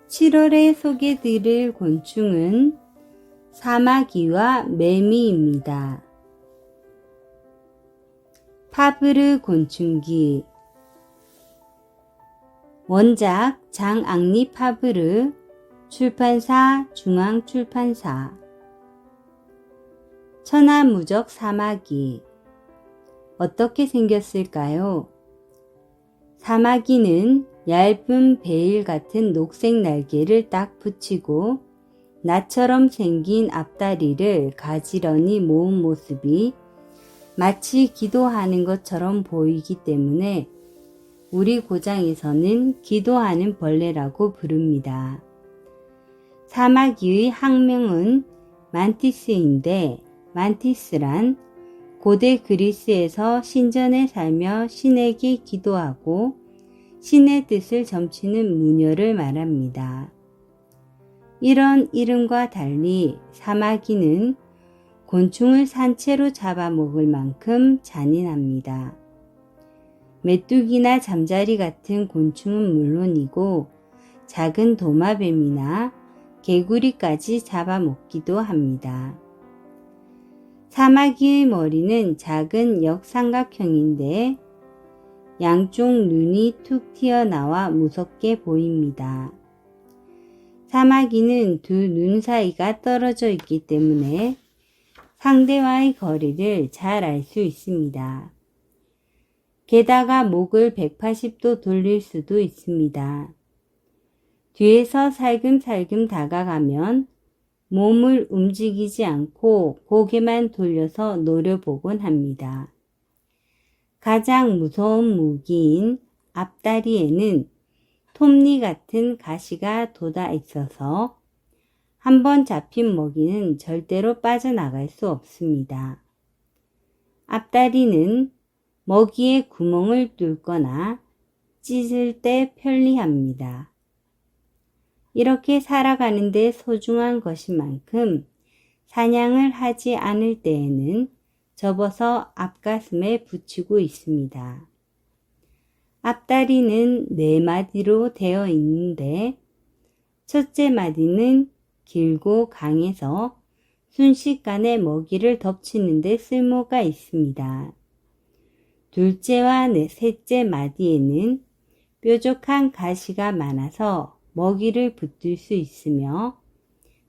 7월에 소개드릴 곤충은 사마귀와 매미입니다. 파브르 곤충기. 원작 장앙리 파브르, 출판사 중앙출판사. 천하무적 사마귀. 어떻게 생겼을까요? 사마귀는 얇은 베일 같은 녹색 날개를 딱 붙이고 나처럼 생긴 앞다리를 가지런히 모은 모습이 마치 기도하는 것처럼 보이기 때문에 우리 고장에서는 기도하는 벌레라고 부릅니다. 사마귀의 학명은 만티스인데, 만티스란 고대 그리스에서 신전에 살며 신에게 기도하고 신의 뜻을 점치는 무녀를 말합니다. 이런 이름과 달리 사마귀는 곤충을 산채로 잡아먹을 만큼 잔인합니다. 메뚜기나 잠자리 같은 곤충은 물론이고 작은 도마뱀이나 개구리까지 잡아먹기도 합니다. 사마귀의 머리는 작은 역삼각형인데 양쪽 눈이 툭 튀어나와 무섭게 보입니다. 사마귀는 두 눈 사이가 떨어져 있기 때문에 상대와의 거리를 잘 알 수 있습니다. 게다가 목을 180도 돌릴 수도 있습니다. 뒤에서 살금살금 다가가면 몸을 움직이지 않고 고개만 돌려서 노려보곤 합니다. 가장 무서운 무기인 앞다리에는 톱니 같은 가시가 돋아 있어서 한번 잡힌 먹이는 절대로 빠져나갈 수 없습니다. 앞다리는 먹이에 구멍을 뚫거나 찢을 때 편리합니다. 이렇게 살아가는데 소중한 것인 만큼 사냥을 하지 않을 때에는 접어서 앞가슴에 붙이고 있습니다. 앞다리는 4마디로 되어 있는데 첫째 마디는 길고 강해서 순식간에 먹이를 덮치는 데 쓸모가 있습니다. 둘째와 셋째 마디에는 뾰족한 가시가 많아서 먹이를 붙들 수 있으며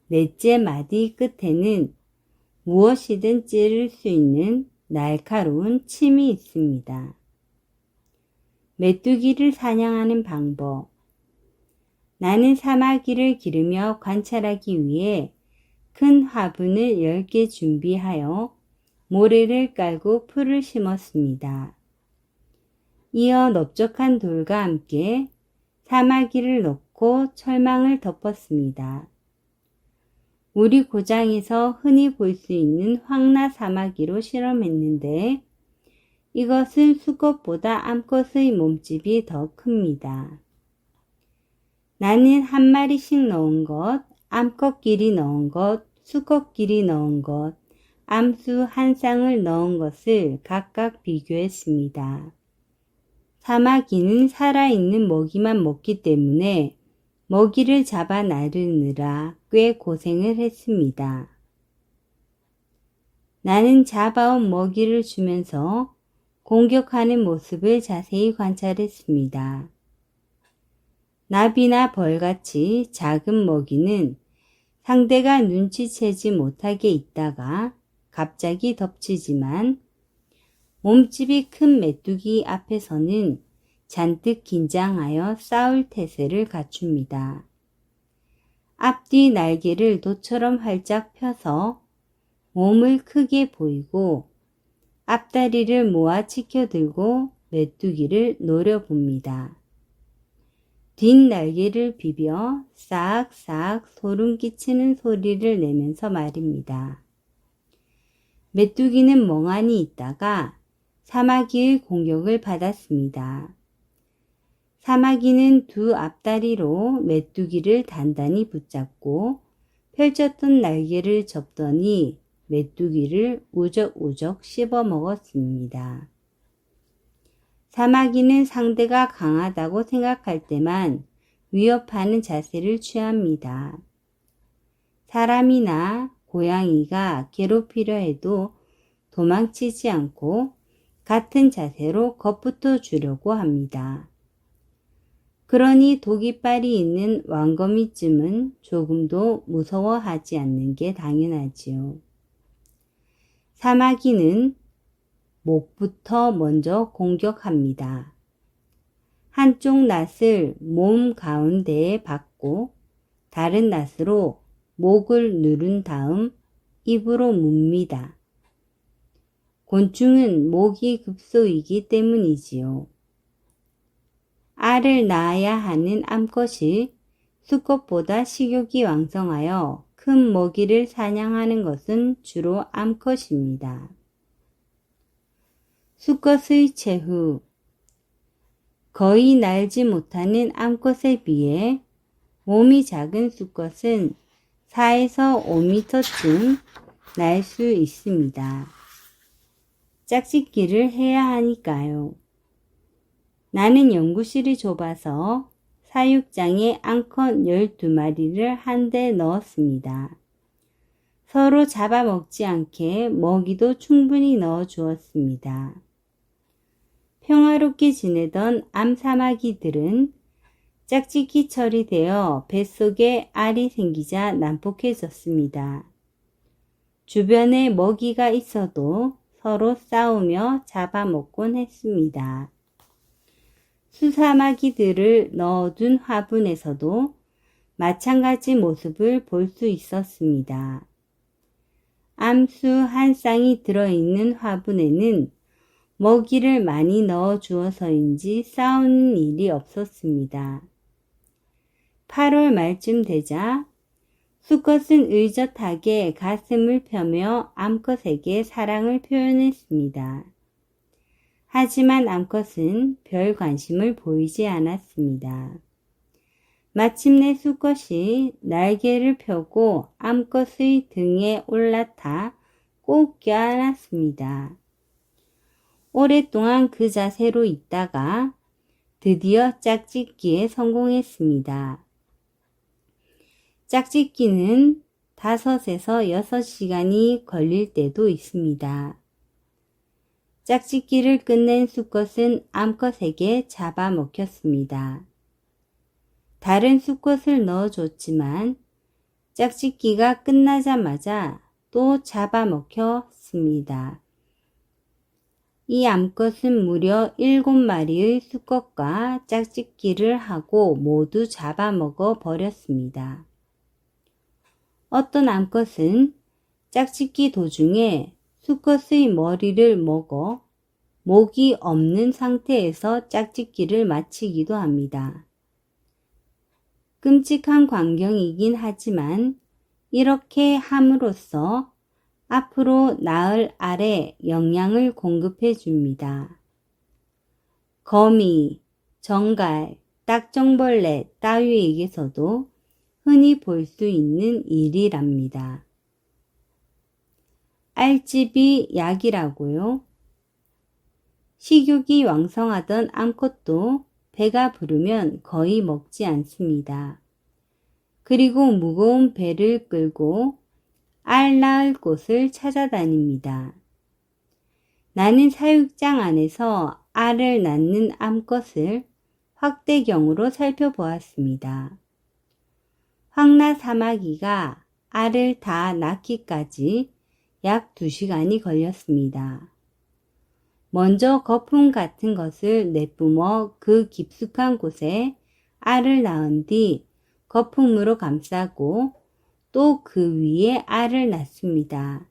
넷째 마디 끝에는 무엇이든 찌를 수 있는 날카로운 침이 있습니다. 메뚜기를 사냥하는 방법. 나는 사마귀를 기르며 관찰하기 위해 큰 화분을 10개 준비하여 모래를 깔고 풀을 심었습니다. 이어 넓적한 돌과 함께 사마귀를 넣고 철망을 덮었습니다. 우리 고장에서 흔히 볼 수 있는 황나 사마귀로 실험했는데 이것은 수컷보다 암컷의 몸집이 더 큽니다. 나는 한 마리씩 넣은 것, 암컷끼리 넣은 것, 수컷끼리 넣은 것, 암수 한 쌍을 넣은 것을 각각 비교했습니다. 사마귀는 살아있는 먹이만 먹기 때문에 먹이를 잡아 나르느라 꽤 고생을 했습니다. 나는 잡아온 먹이를 주면서 공격하는 모습을 자세히 관찰했습니다. 나비나 벌같이 작은 먹이는 상대가 눈치채지 못하게 있다가 갑자기 덮치지만 몸집이 큰 메뚜기 앞에서는 잔뜩 긴장하여 싸울 태세를 갖춥니다. 앞뒤 날개를 도처럼 활짝 펴서 몸을 크게 보이고 앞다리를 모아 치켜들고 메뚜기를 노려봅니다. 뒷날개를 비벼 싹싹 소름 끼치는 소리를 내면서 말입니다. 메뚜기는 멍하니 있다가 사마귀의 공격을 받았습니다. 사마귀는 두 앞다리로 메뚜기를 단단히 붙잡고 펼쳤던 날개를 접더니 메뚜기를 우적우적 씹어 먹었습니다. 사마귀는 상대가 강하다고 생각할 때만 위협하는 자세를 취합니다. 사람이나 고양이가 괴롭히려 해도 도망치지 않고 같은 자세로 겁부터 주려고 합니다. 그러니 독이빨이 있는 왕거미쯤은 조금도 무서워하지 않는 게 당연하지요. 사마귀는 목부터 먼저 공격합니다. 한쪽 낫을 몸 가운데에 박고 다른 낫으로 목을 누른 다음 입으로 뭅니다. 곤충은 목이 급소이기 때문이지요. 알을 낳아야 하는 암컷이 수컷보다 식욕이 왕성하여 큰 먹이를 사냥하는 것은 주로 암컷입니다. 수컷의 최후. 거의 날지 못하는 암컷에 비해 몸이 작은 수컷은 4에서 5m쯤 날 수 있습니다. 짝짓기를 해야 하니까요. 나는 연구실이 좁아서 사육장에 암컷 12마리를 한데 넣었습니다. 서로 잡아먹지 않게 먹이도 충분히 넣어 주었습니다. 평화롭게 지내던 암사마귀들은 짝짓기철이 되어 뱃속에 알이 생기자 난폭해졌습니다. 주변에 먹이가 있어도 서로 싸우며 잡아먹곤 했습니다. 수사마귀들을 넣어둔 화분에서도 마찬가지 모습을 볼 수 있었습니다. 암수 한 쌍이 들어있는 화분에는 먹이를 많이 넣어 주어서인지 싸우는 일이 없었습니다. 8월 말쯤 되자 수컷은 의젓하게 가슴을 펴며 암컷에게 사랑을 표현했습니다. 하지만 암컷은 별 관심을 보이지 않았습니다. 마침내 수컷이 날개를 펴고 암컷의 등에 올라타 꼭 껴안았습니다. 오랫동안 그 자세로 있다가 드디어 짝짓기에 성공했습니다. 짝짓기는 5에서 6시간이 걸릴 때도 있습니다. 짝짓기를 끝낸 수컷은 암컷에게 잡아먹혔습니다. 다른 수컷을 넣어줬지만 짝짓기가 끝나자마자 또 잡아먹혔습니다. 이 암컷은 무려 7마리의 수컷과 짝짓기를 하고 모두 잡아먹어 버렸습니다. 어떤 암컷은 짝짓기 도중에 수컷의 머리를 먹어 목이 없는 상태에서 짝짓기를 마치기도 합니다. 끔찍한 광경이긴 하지만 이렇게 함으로써 앞으로 낳을 알에 영양을 공급해 줍니다. 거미, 정갈, 딱정벌레 따위에게서도 흔히 볼 수 있는 일이랍니다. 알집이 약이라고요? 식욕이 왕성하던 암컷도 배가 부르면 거의 먹지 않습니다. 그리고 무거운 배를 끌고 알 낳을 곳을 찾아다닙니다. 나는 사육장 안에서 알을 낳는 암컷을 확대경으로 살펴보았습니다. 황나 사마귀가 알을 다 낳기까지 약 2시간이 걸렸습니다. 먼저 거품 같은 것을 내뿜어 그 깊숙한 곳에 알을 낳은 뒤 거품으로 감싸고 또 그 위에 알을 낳습니다.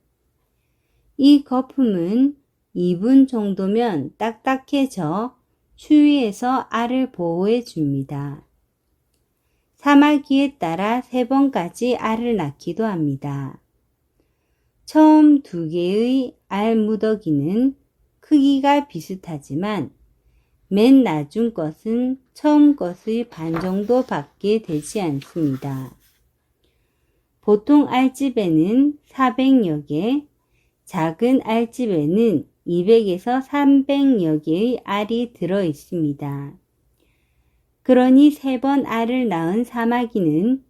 이 거품은 2분 정도면 딱딱해져 추위에서 알을 보호해 줍니다. 사마귀에 따라 3번까지 알을 낳기도 합니다. 처음 2개의 알 무더기는 크기가 비슷하지만 맨 나중 것은 처음 것의 반 정도밖에 되지 않습니다. 보통 알집에는 400여 개, 작은 알집에는 200에서 300여 개의 알이 들어 있습니다. 그러니 3번 알을 낳은 사마귀는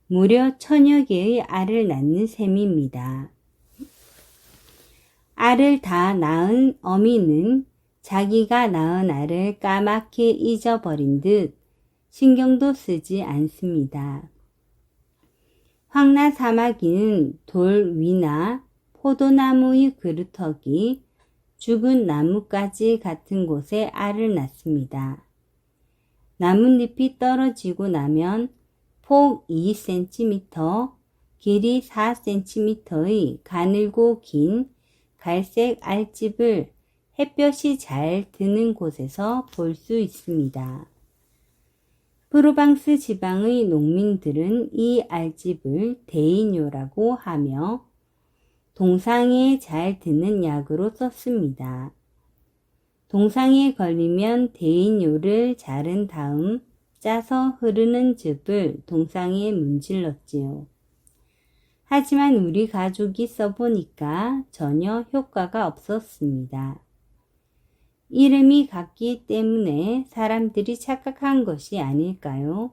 무려 1000여 개의 알을 낳는 셈입니다. 알을 다 낳은 어미는 자기가 낳은 알을 까맣게 잊어버린 듯 신경도 쓰지 않습니다. 황나 사마귀는 돌 위나 포도나무의 그루터기, 죽은 나뭇가지 같은 곳에 알을 낳습니다. 나뭇잎이 떨어지고 나면 폭 2cm, 길이 4cm의 가늘고 긴 갈색 알집을 햇볕이 잘 드는 곳에서 볼 수 있습니다. 프로방스 지방의 농민들은 이 알집을 데이뇨라고 하며 동상에 잘 드는 약으로 썼습니다. 동상에 걸리면 데이뇨를 자른 다음 짜서 흐르는 즙을 동상에 문질렀지요. 하지만 우리 가족이 써보니까 전혀 효과가 없었습니다. 이름이 같기 때문에 사람들이 착각한 것이 아닐까요?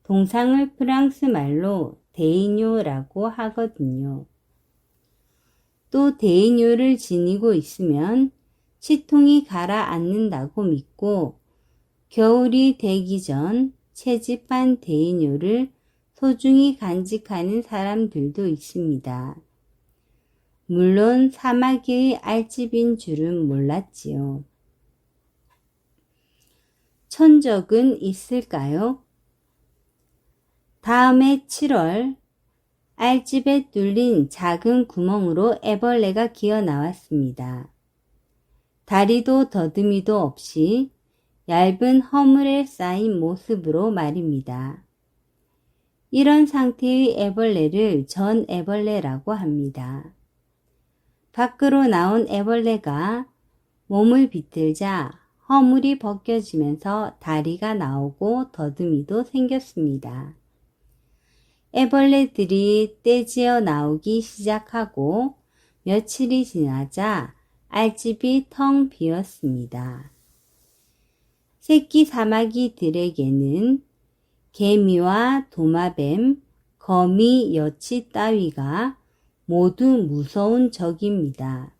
동상을 프랑스 말로 데이뇨라고 하거든요. 또 데이뇨를 지니고 있으면 치통이 가라앉는다고 믿고 겨울이 되기 전 채집한 데이뇨를 소중히 간직하는 사람들도 있습니다. 물론 사마귀의 알집인 줄은 몰랐지요. 천적은 있을까요? 다음해 7월 알집에 뚫린 작은 구멍으로 애벌레가 기어 나왔습니다. 다리도 더듬이도 없이 얇은 허물에 쌓인 모습으로 말입니다. 이런 상태의 애벌레를 전 애벌레라고 합니다. 밖으로 나온 애벌레가 몸을 비틀자 허물이 벗겨지면서 다리가 나오고 더듬이도 생겼습니다. 애벌레들이 떼지어 나오기 시작하고 며칠이 지나자 알집이 텅 비었습니다. 새끼 사마귀들에게는 개미와 도마뱀, 거미, 여치 따위가 모두 무서운 적입니다.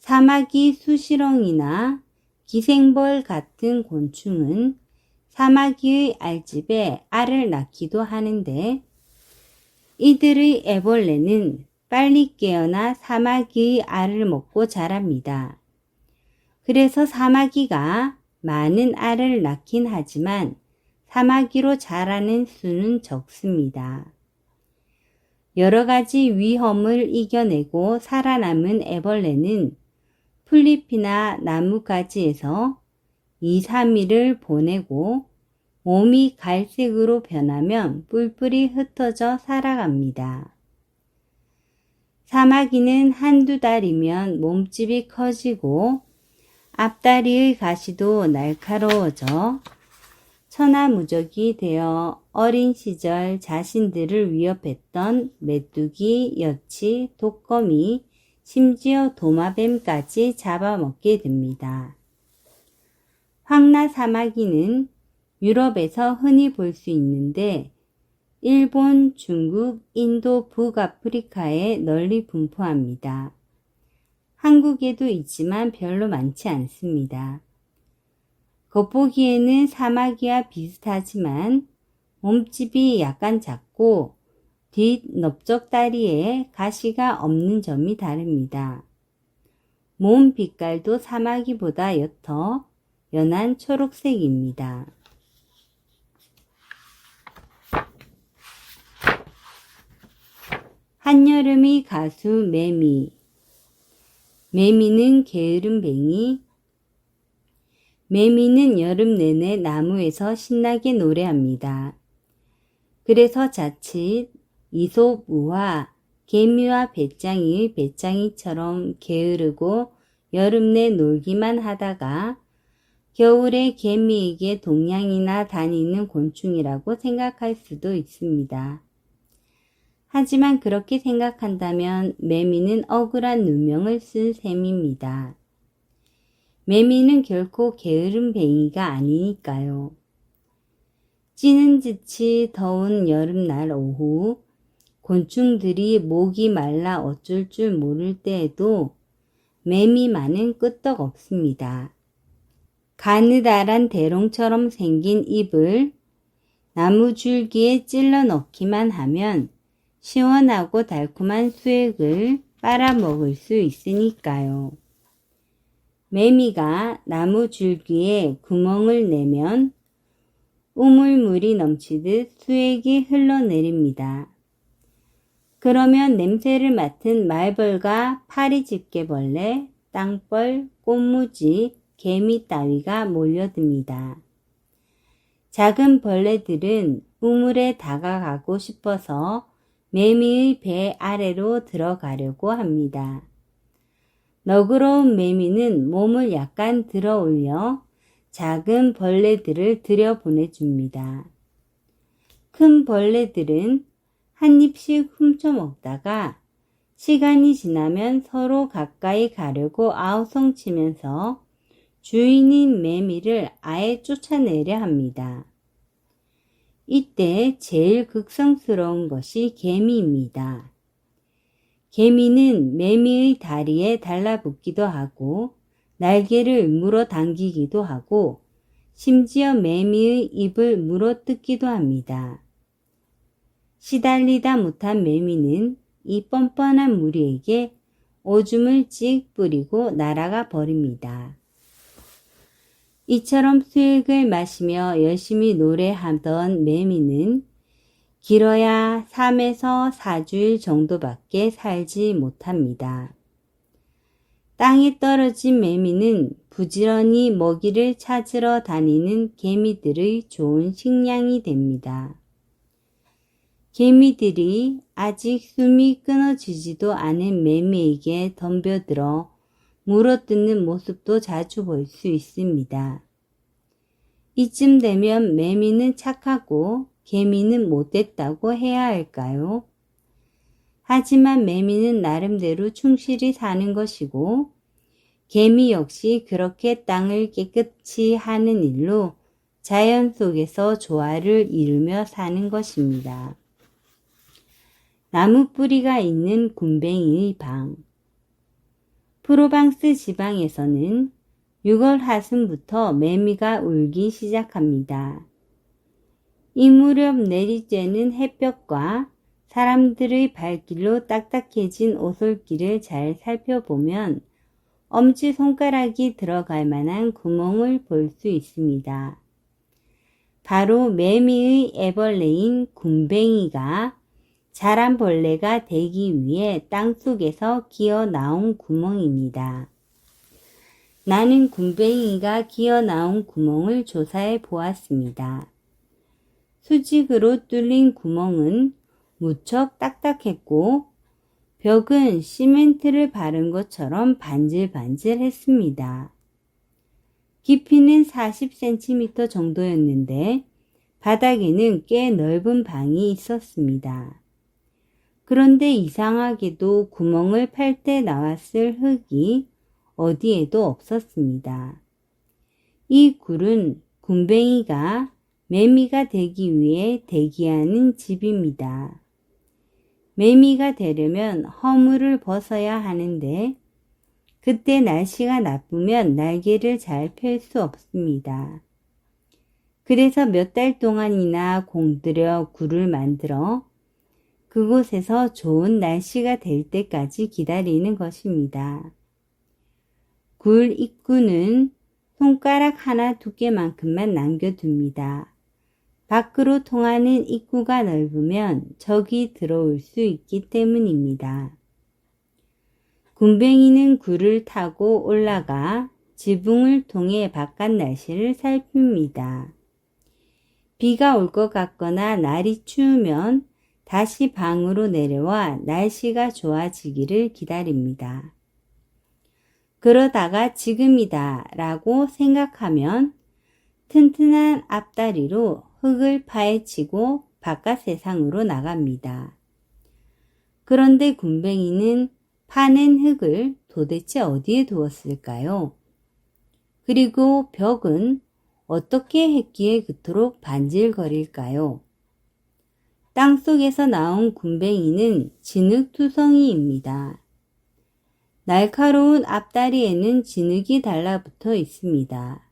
사마귀 수시렁이나 기생벌 같은 곤충은 사마귀의 알집에 알을 낳기도 하는데 이들의 애벌레는 빨리 깨어나 사마귀의 알을 먹고 자랍니다. 그래서 사마귀가 많은 알을 낳긴 하지만 사마귀로 자라는 수는 적습니다. 여러 가지 위험을 이겨내고 살아남은 애벌레는 풀잎이나 나뭇가지에서 2, 3일을 보내고 몸이 갈색으로 변하면 뿔뿔이 흩어져 살아갑니다. 사마귀는 한두 달이면 몸집이 커지고 앞다리의 가시도 날카로워져 천하무적이 되어 어린 시절 자신들을 위협했던 메뚜기, 여치, 독거미, 심지어 도마뱀까지 잡아먹게 됩니다. 황나 사마귀는 유럽에서 흔히 볼 수 있는데 일본, 중국, 인도, 북아프리카에 널리 분포합니다. 한국에도 있지만 별로 많지 않습니다. 겉보기에는 사마귀와 비슷하지만 몸집이 약간 작고 뒷 넓적다리에 가시가 없는 점이 다릅니다. 몸 빛깔도 사마귀보다 옅어 연한 초록색입니다. 한여름의 가수 매미. 매미는 게으름뱅이. 매미는 여름 내내 나무에서 신나게 노래합니다. 그래서 자칫 이솝우와 개미와 배짱이의 배짱이처럼 게으르고 여름 내 놀기만 하다가 겨울에 개미에게 동냥이나 다니는 곤충이라고 생각할 수도 있습니다. 하지만 그렇게 생각한다면 매미는 억울한 누명을 쓴 셈입니다. 매미는 결코 게으른 뱅이가 아니니까요. 찌는 듯이 더운 여름날 오후 곤충들이 목이 말라 어쩔 줄 모를 때에도 매미만은 끄떡 없습니다. 가느다란 대롱처럼 생긴 잎을 나무 줄기에 찔러 넣기만 하면 시원하고 달콤한 수액을 빨아먹을 수 있으니까요. 매미가 나무 줄기에 구멍을 내면 우물물이 넘치듯 수액이 흘러내립니다. 그러면 냄새를 맡은 말벌과 파리집게벌레, 땅벌, 꽃무지, 개미 따위가 몰려듭니다. 작은 벌레들은 우물에 다가가고 싶어서 매미의 배 아래로 들어가려고 합니다. 너그러운 매미는 몸을 약간 들어 올려 작은 벌레들을 들여보내줍니다. 큰 벌레들은 한 입씩 훔쳐 먹다가 시간이 지나면 서로 가까이 가려고 아우성치면서 주인인 매미를 아예 쫓아내려 합니다. 이때 제일 극성스러운 것이 개미입니다. 개미는 매미의 다리에 달라붙기도 하고 날개를 물어당기기도 하고 심지어 매미의 입을 물어뜯기도 합니다. 시달리다 못한 매미는 이 뻔뻔한 무리에게 오줌을 찍 뿌리고 날아가 버립니다. 이처럼 수액을 마시며 열심히 노래하던 매미는 길어야 3에서 4주일 정도밖에 살지 못합니다. 땅에 떨어진 매미는 부지런히 먹이를 찾으러 다니는 개미들의 좋은 식량이 됩니다. 개미들이 아직 숨이 끊어지지도 않은 매미에게 덤벼들어 물어뜯는 모습도 자주 볼 수 있습니다. 이쯤 되면 매미는 착하고 개미는 못됐다고 해야 할까요? 하지만 매미는 나름대로 충실히 사는 것이고 개미 역시 그렇게 땅을 깨끗이 하는 일로 자연 속에서 조화를 이루며 사는 것입니다. 나무 뿌리가 있는 굼벵이의 방. 프로방스 지방에서는 6월 하순부터 매미가 울기 시작합니다. 이 무렵 내리쬐는 햇볕과 사람들의 발길로 딱딱해진 오솔길을 잘 살펴보면 엄지손가락이 들어갈 만한 구멍을 볼 수 있습니다. 바로 매미의 애벌레인 굼벵이가 자란 벌레가 되기 위해 땅속에서 기어 나온 구멍입니다. 나는 굼벵이가 기어 나온 구멍을 조사해 보았습니다. 수직으로 뚫린 구멍은 무척 딱딱했고 벽은 시멘트를 바른 것처럼 반질반질했습니다. 깊이는 40cm 정도였는데 바닥에는 꽤 넓은 방이 있었습니다. 그런데 이상하게도 구멍을 팔 때 나왔을 흙이 어디에도 없었습니다. 이 굴은 굼벵이가 매미가 되기 위해 대기하는 집입니다. 매미가 되려면 허물을 벗어야 하는데 그때 날씨가 나쁘면 날개를 잘 펼 수 없습니다. 그래서 몇 달 동안이나 공들여 굴을 만들어 그곳에서 좋은 날씨가 될 때까지 기다리는 것입니다. 굴 입구는 손가락 하나 두께만큼만 남겨둡니다. 밖으로 통하는 입구가 넓으면 적이 들어올 수 있기 때문입니다. 굼벵이는 굴을 타고 올라가 지붕을 통해 바깥 날씨를 살핍니다. 비가 올 것 같거나 날이 추우면 다시 방으로 내려와 날씨가 좋아지기를 기다립니다. 그러다가 지금이다 라고 생각하면 튼튼한 앞다리로 흙을 파헤치고 바깥 세상으로 나갑니다. 그런데 굼벵이는 파낸 흙을 도대체 어디에 두었을까요? 그리고 벽은 어떻게 했기에 그토록 반질거릴까요? 땅속에서 나온 굼벵이는 진흙투성이입니다. 날카로운 앞다리에는 진흙이 달라붙어 있습니다.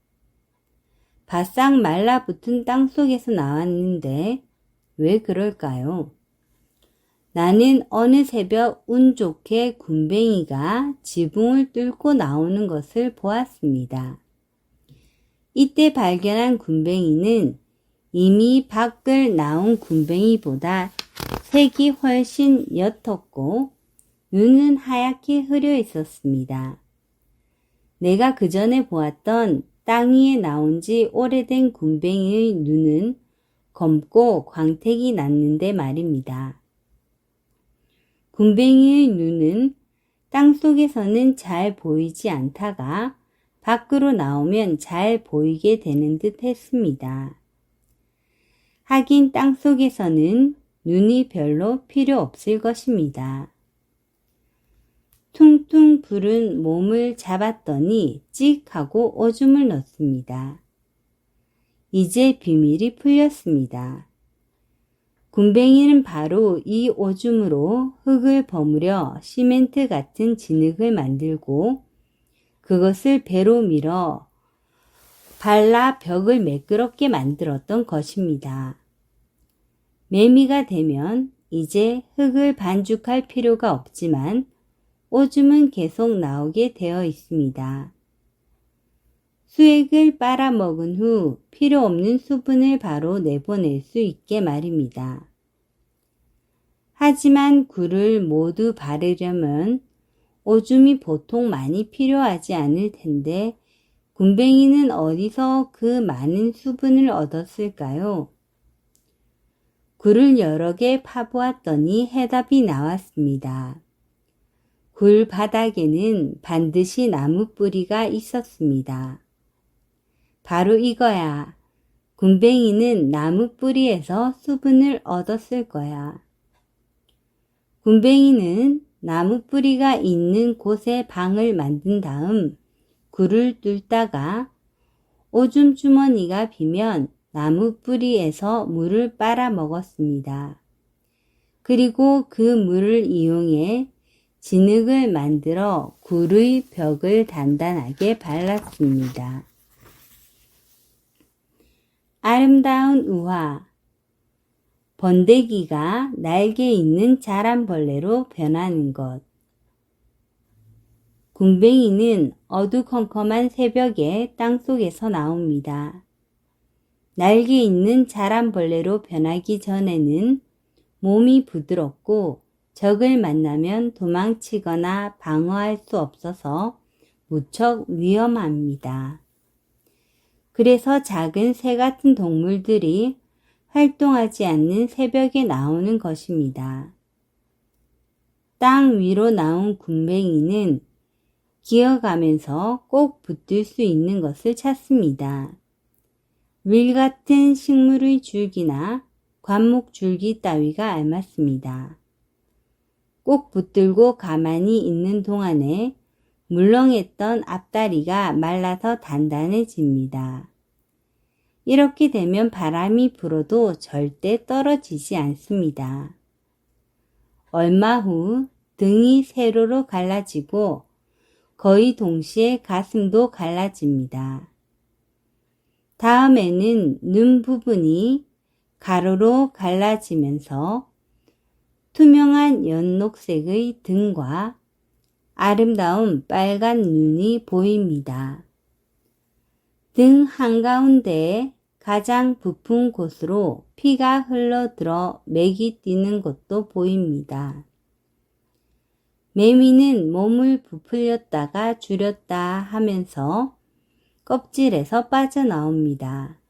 바싹 말라붙은 땅속에서 나왔는데 왜 그럴까요? 나는 어느 새벽 운 좋게 굼벵이가 지붕을 뚫고 나오는 것을 보았습니다. 이때 발견한 굼벵이는 이미 밖을 나온 굼벵이보다 색이 훨씬 옅었고 눈은 하얗게 흐려 있었습니다. 내가 그 전에 보았던 땅 위에 나온 지 오래된 굼벵이의 눈은 검고 광택이 났는데 말입니다. 굼벵이의 눈은 땅속에서는 잘 보이지 않다가 밖으로 나오면 잘 보이게 되는 듯 했습니다. 하긴 땅속에서는 눈이 별로 필요 없을 것입니다. 퉁퉁 부른 몸을 잡았더니 찍 하고 오줌을 넣습니다. 이제 비밀이 풀렸습니다. 굼벵이는 바로 이 오줌으로 흙을 버무려 시멘트 같은 진흙을 만들고 그것을 배로 밀어 발라 벽을 매끄럽게 만들었던 것입니다. 매미가 되면 이제 흙을 반죽할 필요가 없지만 오줌은 계속 나오게 되어 있습니다. 수액을 빨아먹은 후 필요 없는 수분을 바로 내보낼 수 있게 말입니다. 하지만 굴을 모두 바르려면 오줌이 보통 많이 필요하지 않을 텐데 굼벵이는 어디서 그 많은 수분을 얻었을까요? 굴을 여러 개 파보았더니 해답이 나왔습니다. 굴 바닥에는 반드시 나무 뿌리가 있었습니다. 바로 이거야. 굼벵이는 나무 뿌리에서 수분을 얻었을 거야. 굼벵이는 나무 뿌리가 있는 곳에 방을 만든 다음 굴을 뚫다가 오줌 주머니가 비면 나무 뿌리에서 물을 빨아 먹었습니다. 그리고 그 물을 이용해 진흙을 만들어 굴의 벽을 단단하게 발랐습니다. 아름다운 우화. 번데기가 날개 있는 자란벌레로 변하는 것. 굼벵이는 어두컴컴한 새벽에 땅속에서 나옵니다. 날개 있는 자란벌레로 변하기 전에는 몸이 부드럽고 적을 만나면 도망치거나 방어할 수 없어서 무척 위험합니다. 그래서 작은 새 같은 동물들이 활동하지 않는 새벽에 나오는 것입니다. 땅 위로 나온 굼벵이는 기어가면서 꼭 붙들 수 있는 것을 찾습니다. 윌 같은 식물의 줄기나 관목 줄기 따위가 알맞습니다. 꼭 붙들고 가만히 있는 동안에 물렁했던 앞다리가 말라서 단단해집니다. 이렇게 되면 바람이 불어도 절대 떨어지지 않습니다. 얼마 후 등이 세로로 갈라지고 거의 동시에 가슴도 갈라집니다. 다음에는 눈 부분이 가로로 갈라지면서 투명한 연녹색의 등과 아름다운 빨간 눈이 보입니다. 등 한가운데에 가장 부푼 곳으로 피가 흘러들어 맥이 뛰는 것도 보입니다. 매미는 몸을 부풀렸다가 줄였다 하면서 껍질에서 빠져나옵니다.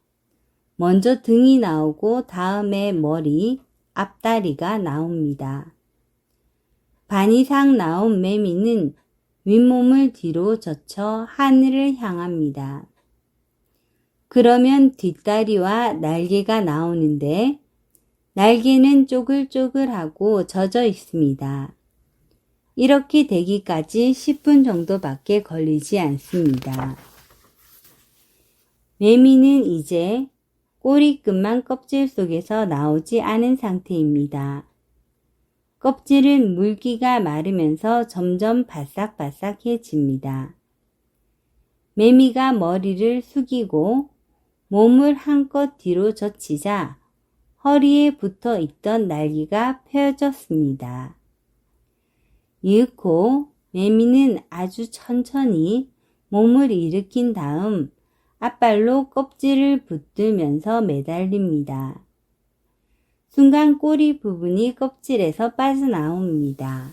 먼저 등이 나오고 다음에 머리, 앞다리가 나옵니다. 반 이상 나온 매미는 윗몸을 뒤로 젖혀 하늘을 향합니다. 그러면 뒷다리와 날개가 나오는데 날개는 쪼글쪼글하고 젖어 있습니다. 이렇게 되기까지 10분 정도밖에 걸리지 않습니다. 매미는 이제 꼬리끝만 껍질 속에서 나오지 않은 상태입니다. 껍질은 물기가 마르면서 점점 바싹바싹해집니다. 매미가 머리를 숙이고 몸을 한껏 뒤로 젖히자 허리에 붙어 있던 날개가 펴졌습니다. 이윽고 매미는 아주 천천히 몸을 일으킨 다음 앞발로 껍질을 붙들면서 매달립니다. 순간 꼬리 부분이 껍질에서 빠져나옵니다.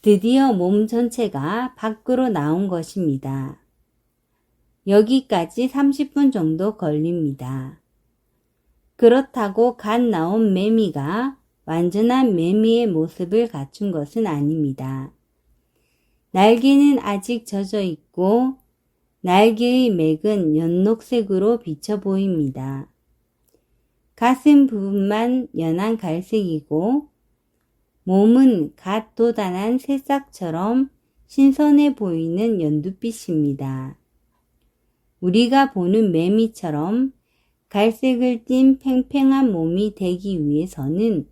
드디어 몸 전체가 밖으로 나온 것입니다. 여기까지 30분 정도 걸립니다. 그렇다고 갓 나온 매미가 완전한 매미의 모습을 갖춘 것은 아닙니다. 날개는 아직 젖어 있고 날개의 맥은 연녹색으로 비쳐 보입니다. 가슴 부분만 연한 갈색이고 몸은 갓 돋아난 새싹처럼 신선해 보이는 연두빛입니다. 우리가 보는 매미처럼 갈색을 띤 팽팽한 몸이 되기 위해서는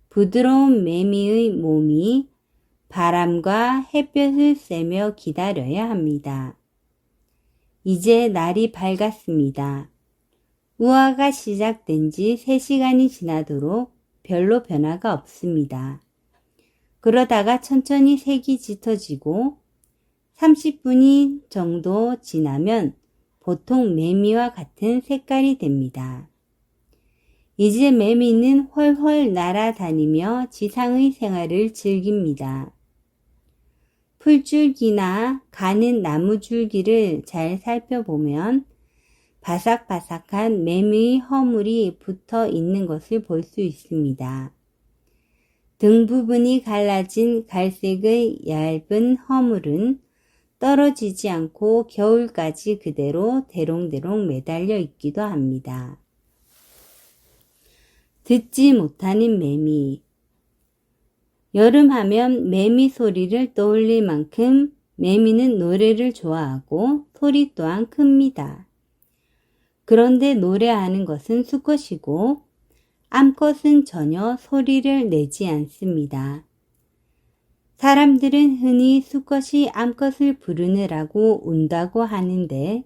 부드러운 매미의 몸이 바람과 햇볕을 쐬며 기다려야 합니다. 이제 날이 밝았습니다. 우화가 시작된 지 3시간이 지나도록 별로 변화가 없습니다. 그러다가 천천히 색이 짙어지고 30분이 정도 지나면 보통 매미와 같은 색깔이 됩니다. 이제 매미는 훨훨 날아다니며 지상의 생활을 즐깁니다. 풀줄기나 가는 나무줄기를 잘 살펴보면 바삭바삭한 매미의 허물이 붙어 있는 것을 볼 수 있습니다. 등 부분이 갈라진 갈색의 얇은 허물은 떨어지지 않고 겨울까지 그대로 대롱대롱 매달려 있기도 합니다. 듣지 못하는 매미. 여름하면 매미 소리를 떠올릴 만큼 매미는 노래를 좋아하고 소리 또한 큽니다. 그런데 노래하는 것은 수컷이고 암컷은 전혀 소리를 내지 않습니다. 사람들은 흔히 수컷이 암컷을 부르느라고 운다고 하는데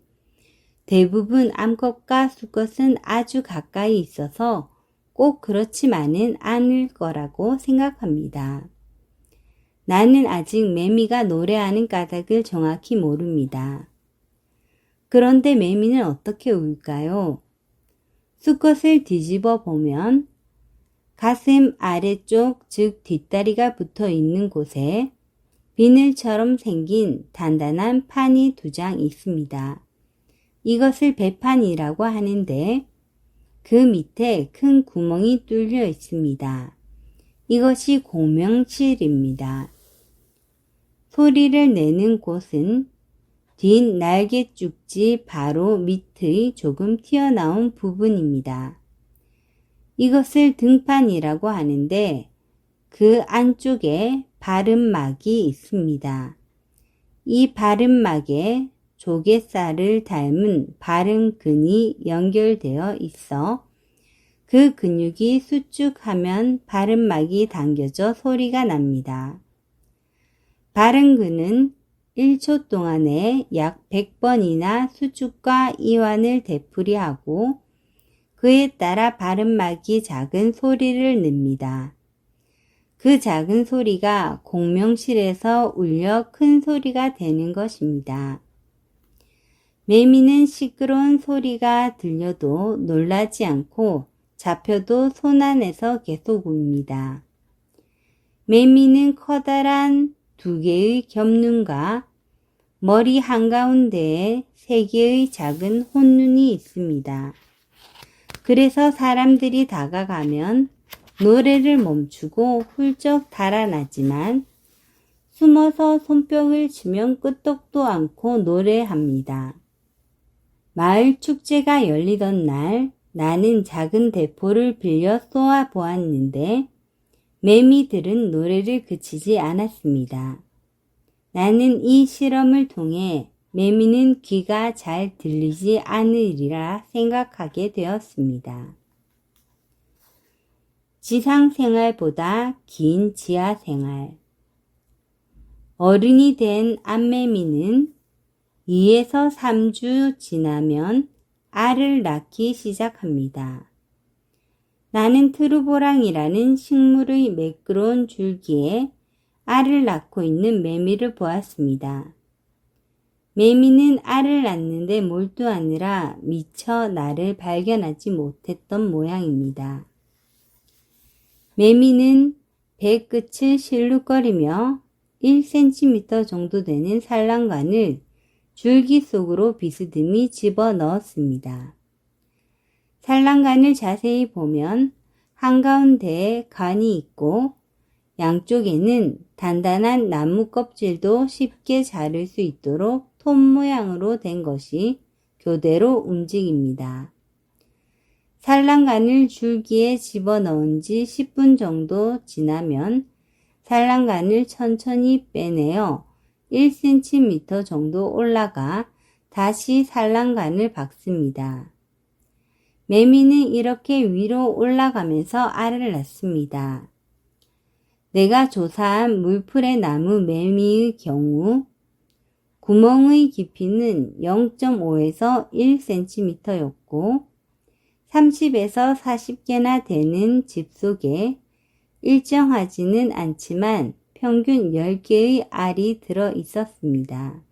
대부분 암컷과 수컷은 아주 가까이 있어서 꼭 그렇지만은 않을 거라고 생각합니다. 나는 아직 매미가 노래하는 까닭을 정확히 모릅니다. 그런데 매미는 어떻게 울까요? 수컷을 뒤집어 보면 가슴 아래쪽, 즉 뒷다리가 붙어 있는 곳에 비늘처럼 생긴 단단한 판이 2장 있습니다. 이것을 배판이라고 하는데 그 밑에 큰 구멍이 뚫려 있습니다. 이것이 공명실입니다. 소리를 내는 곳은 뒷 날개 쪽지 바로 밑의 조금 튀어나온 부분입니다. 이것을 등판이라고 하는데 그 안쪽에 바른막이 있습니다. 이 바른막에 조갯살을 닮은 바른근이 연결되어 있어 그 근육이 수축하면 바른막이 당겨져 소리가 납니다. 바른근은 1초 동안에 약 100번이나 수축과 이완을 되풀이하고 그에 따라 바른막이 작은 소리를 냅니다. 그 작은 소리가 공명실에서 울려 큰 소리가 되는 것입니다. 매미는 시끄러운 소리가 들려도 놀라지 않고 잡혀도 손 안에서 계속 웁니다. 매미는 커다란 2개의 겹눈과 머리 한가운데에 3개의 작은 혼눈이 있습니다. 그래서 사람들이 다가가면 노래를 멈추고 훌쩍 달아나지만 숨어서 손뼉을 치면 끄떡도 않고 노래합니다. 마을 축제가 열리던 날 나는 작은 대포를 빌려 쏘아 보았는데 매미들은 노래를 그치지 않았습니다. 나는 이 실험을 통해 매미는 귀가 잘 들리지 않으리라 생각하게 되었습니다. 지상생활보다 긴 지하생활. 어른이 된 암매미는 2에서 3주 지나면 알을 낳기 시작합니다. 나는 트루보랑이라는 식물의 매끄러운 줄기에 알을 낳고 있는 매미를 보았습니다. 매미는 알을 낳는데 몰두하느라 미처 나를 발견하지 못했던 모양입니다. 매미는 배 끝을 실룩거리며 1cm 정도 되는 산란관을 줄기 속으로 비스듬히 집어넣었습니다. 산란관을 자세히 보면 한가운데에 관이 있고 양쪽에는 단단한 나무 껍질도 쉽게 자를 수 있도록 톱 모양으로 된 것이 교대로 움직입니다. 산란관을 줄기에 집어넣은 지 10분 정도 지나면 산란관을 천천히 빼내어 1cm 정도 올라가 다시 산란관을 박습니다. 매미는 이렇게 위로 올라가면서 알을 낳습니다. 내가 조사한 물풀의 나무 매미의 경우 구멍의 깊이는 0.5에서 1cm였고 30에서 40개나 되는 집 속에 일정하지는 않지만 평균 10개의 알이 들어 있었습니다.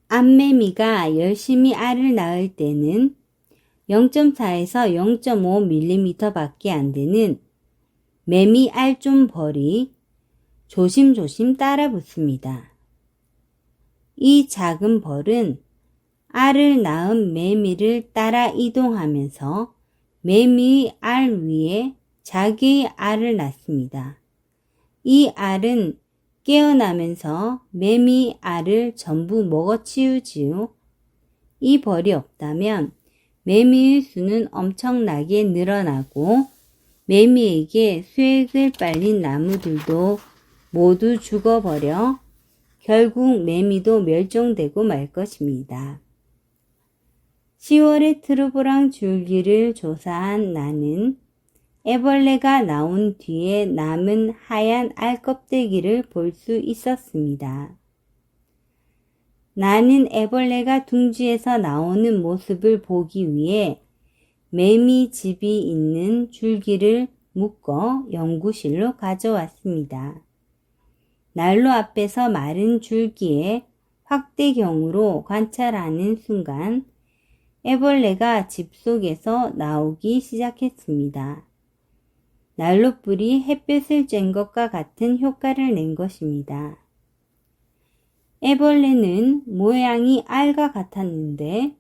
암매미가 열심히 알을 낳을 때는 0.4에서 0.5mm 밖에 안 되는 매미 알좀벌이 조심조심 따라 붙습니다. 이 작은 벌은 알을 낳은 매미를 따라 이동하면서 매미의 알 위에 자기의 알을 낳습니다. 이 알은 깨어나면서 매미의 알을 전부 먹어치우지요. 이 벌이 없다면 매미의 수는 엄청나게 늘어나고 매미에게 수액을 빨린 나무들도 모두 죽어버려 결국 매미도 멸종되고 말 것입니다. 10월에 트루보랑 줄기를 조사한 나는 애벌레가 나온 뒤에 남은 하얀 알 껍데기를 볼 수 있었습니다. 나는 애벌레가 둥지에서 나오는 모습을 보기 위해 매미 집이 있는 줄기를 묶어 연구실로 가져왔습니다. 난로 앞에서 마른 줄기에 확대경으로 관찰하는 순간 애벌레가 집 속에서 나오기 시작했습니다. 난로불이 햇볕을 쬐는 것과 같은 효과를 낸 것입니다. 애벌레는 모양이 알과 같았는데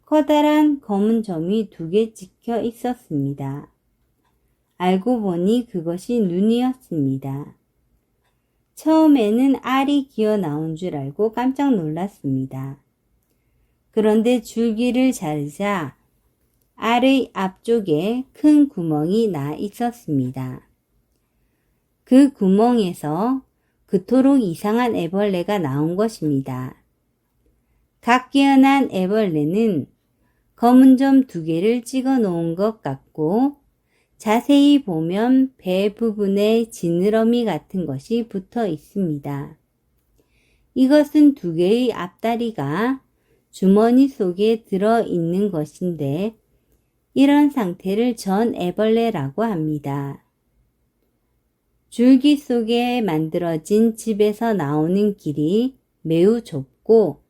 커다란 검은 점이 2개 찍혀 있었습니다. 알고 보니 그것이 눈이었습니다. 처음에는 알이 기어 나온 줄 알고 깜짝 놀랐습니다. 그런데 줄기를 자르자 알의 앞쪽에 큰 구멍이 나 있었습니다. 그 구멍에서 그토록 이상한 애벌레가 나온 것입니다. 각 깨어난 애벌레는 검은 점 2개를 찍어 놓은 것 같고 자세히 보면 배 부분에 지느러미 같은 것이 붙어 있습니다. 이것은 2개의 앞다리가 주머니 속에 들어 있는 것인데 이런 상태를 전 애벌레라고 합니다. 줄기 속에 만들어진 집에서 나오는 길이 매우 좁고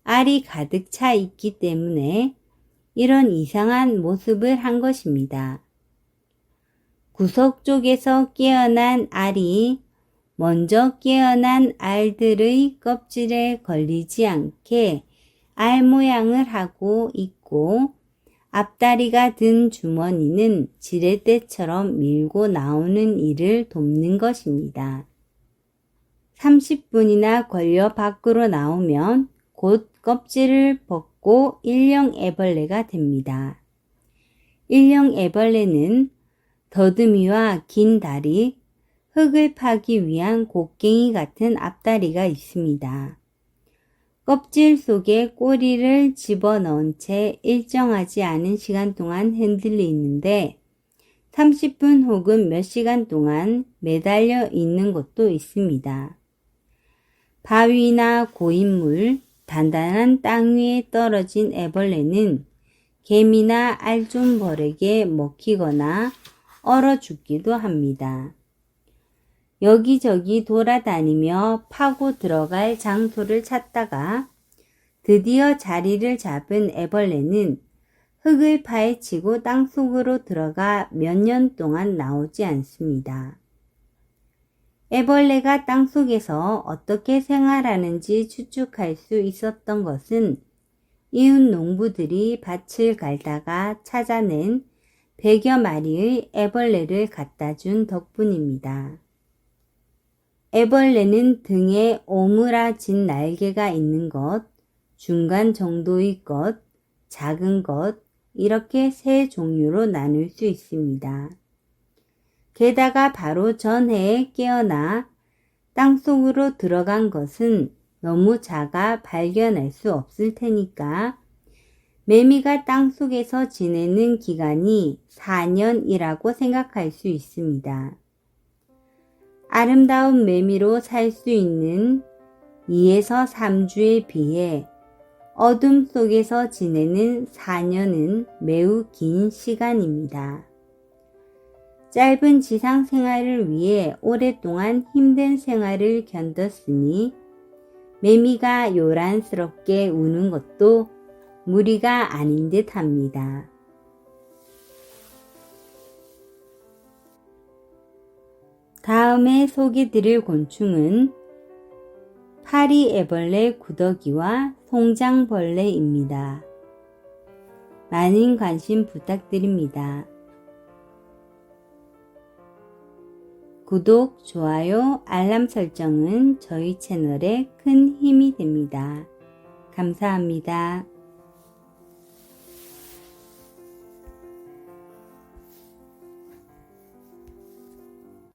알이 가득 차 있기 때문에 이런 이상한 모습을 한 것입니다. 구석 쪽에서 깨어난 알이 먼저 깨어난 알들의 껍질에 걸리지 않게 알 모양을 하고 있고 앞다리가 든 주머니는 지렛대처럼 밀고 나오는 일을 돕는 것입니다. 30분이나 걸려 밖으로 나오면 곧 껍질을 벗고 일령 애벌레가 됩니다. 일령 애벌레는 더듬이와 긴 다리, 흙을 파기 위한 곡괭이 같은 앞다리가 있습니다. 껍질 속에 꼬리를 집어넣은 채 일정하지 않은 시간 동안 흔들리는데 30분 혹은 몇 시간 동안 매달려 있는 것도 있습니다. 바위나 고인물, 단단한 땅 위에 떨어진 애벌레는 개미나 알좀벌에게 먹히거나 얼어 죽기도 합니다. 여기저기 돌아다니며 파고 들어갈 장소를 찾다가 드디어 자리를 잡은 애벌레는 흙을 파헤치고 땅속으로 들어가 몇 년 동안 나오지 않습니다. 애벌레가 땅속에서 어떻게 생활하는지 추측할 수 있었던 것은 이웃 농부들이 밭을 갈다가 찾아낸 100여 마리의 애벌레를 갖다 준 덕분입니다. 애벌레는 등에 오므라진 날개가 있는 것, 중간 정도의 것, 작은 것, 이렇게 세 종류로 나눌 수 있습니다. 게다가 바로 전해에 깨어나 땅속으로 들어간 것은 너무 작아 발견할 수 없을 테니까 매미가 땅속에서 지내는 기간이 4년이라고 생각할 수 있습니다. 아름다운 매미로 살 수 있는 2에서 3주에 비해 어둠 속에서 지내는 4년은 매우 긴 시간입니다. 짧은 지상 생활을 위해 오랫동안 힘든 생활을 견뎠으니 매미가 요란스럽게 우는 것도 무리가 아닌 듯 합니다. 다음에 소개드릴 곤충은 파리애벌레 구더기와 송장벌레입니다. 많은 관심 부탁드립니다. 구독, 좋아요, 알람 설정은 저희 채널에 큰 힘이 됩니다. 감사합니다.